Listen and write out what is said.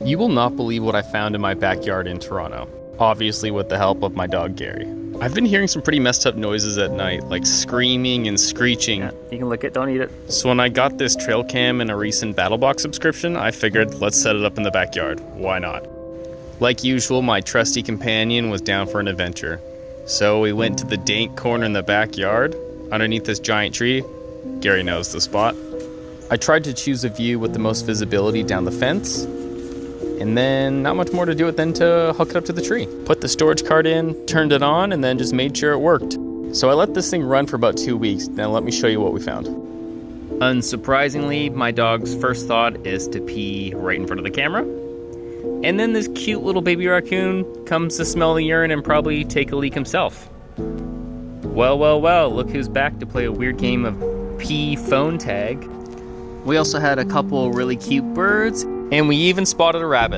You will not believe what I found in my backyard in Toronto. Obviously with the help of my dog Gary. I've been hearing some pretty messed up noises at night, like screaming and screeching. Yeah, you can lick it, don't eat it. So when I got this trail cam and a recent BattleBox subscription, I figured let's set it up in the backyard. Why not? Like usual, my trusty companion was down for an adventure. So we went to the dank corner in the backyard, underneath this giant tree. Gary knows the spot. I tried to choose a view with the most visibility down the fence, and then not much more to do it than to hook it up to the tree. Put the storage cart in, turned it on, and then just made sure it worked. So I let this thing run for about 2 weeks. Now let me show you what we found. Unsurprisingly, my dog's first thought is to pee right in front of the camera. And then this cute little baby raccoon comes to smell the urine and probably take a leak himself. Well, look who's back to play a weird game of pee phone tag. We also had a couple really cute birds, and we even spotted a rabbit.